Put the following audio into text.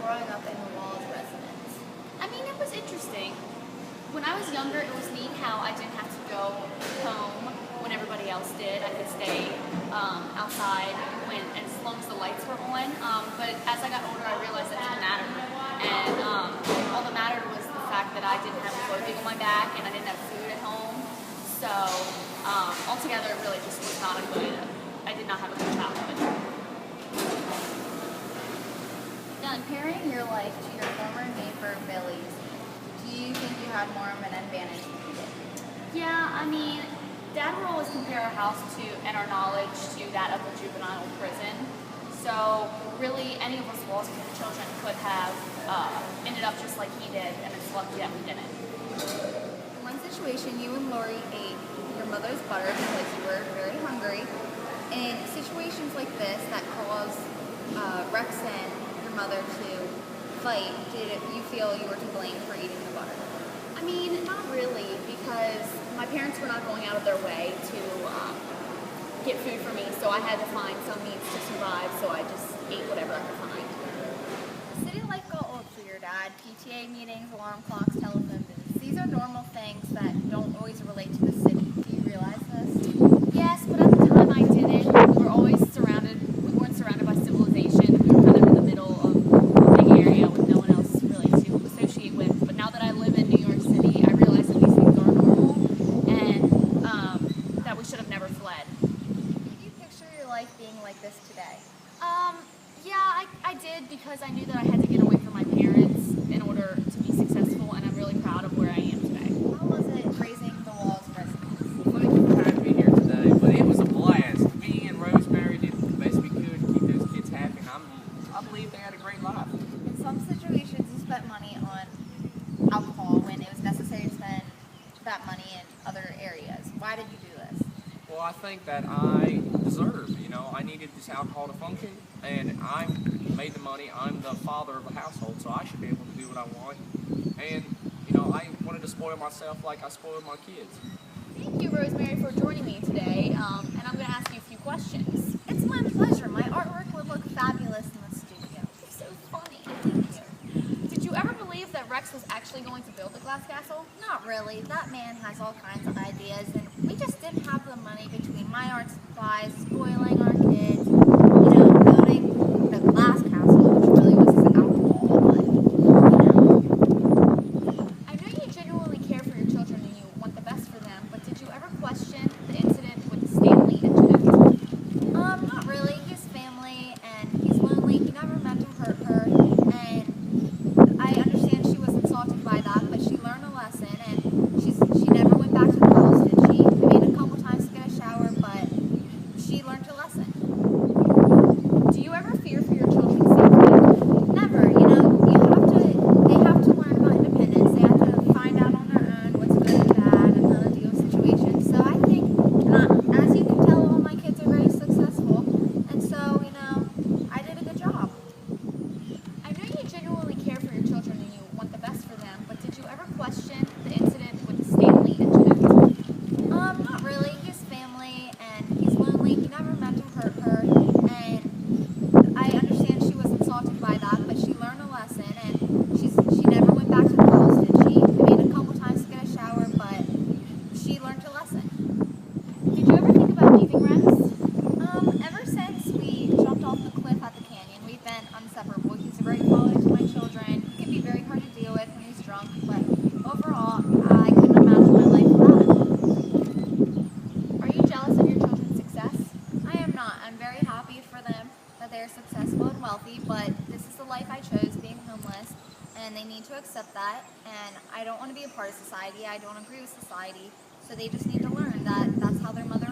growing up in the Walls residence? I mean, it was interesting. When I was younger, it was neat how I didn't have to go home when everybody else did. I could stay outside as long as the lights were on. But as I got older, I realized that didn't matter. And all that mattered was the fact that I didn't have clothing on my back and I didn't have food at home. So altogether, it really just was not a good. I did not have a good childhood. Now, comparing your life to your former neighbor Billy's, do you think you had more of an advantage than he did? Yeah, I mean, Dad would always compare our house to and our knowledge to that of a juvenile prison. So really, any of us Walls children could have ended up just like he did, and it's lucky that we didn't. In one situation, you and Lori ate your mother's butter because you were very hungry. In situations like this that cause Rex and your mother to fight, did you feel you were to blame for eating the butter? I mean, not really, because my parents were not going out of their way to get food for me, so I had to find some means to survive, so I just ate whatever I could find. City life got old for your dad. PTA meetings, alarm clocks, telephone booths. These are normal things that don't always relate to the city. Do you realize this? Yes, but at the time I didn't. We weren't surrounded by civilization. We were kind of in the middle of a big area with no one else really to associate with. But now that I live in New York City, I realize that these things are normal and that we should have never fled. Did you picture your life being like this today? Yeah, I did, because I knew that I had to get away from my parents in order to be successful, and I'm really proud of where I am today. How was it raising the Walls residents? Thank you for having me here today, but it was a blast. Me and Rosemary did the best we could to keep those kids happy, and I believe they had a great life. In some situations, you spent money on alcohol when it was necessary to spend that money in other areas. Why did you do this? Well, I think that I deserve, I needed this alcohol to function, and I made the money. I'm the father of the household, so I should be able to do what I want. And, I wanted to spoil myself like I spoiled my kids. Thank you, Rosemary, for joining me today, and I'm going to ask you a few questions. It's my pleasure. My artwork would look fabulous in the studio. You're so funny. Thank you. Did you ever believe that Rex was actually going to build the glass castle? Not really. That man has all kinds of ideas, and we just didn't have the money between my art supplies, spoiling our kids, building the glass castle, which really was just alcohol, but, I know you genuinely care for your children and you want the best for them, but did you ever question the incident with Stanley and Jeanette? Not really. He's family, and he's lonely. He never meant to hurt her, and I understand she was insulted by that, but she learned a lesson, and she never went back to the house, did she? I mean, a couple times to get a shower, but she learned a lesson. Do you ever fear for your children's safety? Never. They have to learn about independence. They have to find out on their own what's good and bad and how to deal with situations. So I think, as you can tell, all my kids are very successful, and so, I did a good job. I know you genuinely care for your children and you want the best for them, but did you ever question the incident with Stanley and Jeanette? Not really. He's family, and he's lonely. He never meant to hurt her, and I understand she was insulted by that, but she learned a lesson, and she never went back to the house, did she? I mean, a couple times to get a shower, but she learned a lesson. Did you ever think about leaving Rex? Ever since we jumped off the cliff at the canyon, we've been inseparable. He's a great father to my children. He can be very hard to deal with when he's drunk, but overall, I couldn't imagine my life without him. Are you jealous of your children's success? I am not. I'm very happy for them that they're successful and wealthy, but this is the life I chose, being homeless, and they need to accept that, and I don't want to be a part of society. I don't agree with society, so they just need to learn that that's how their mother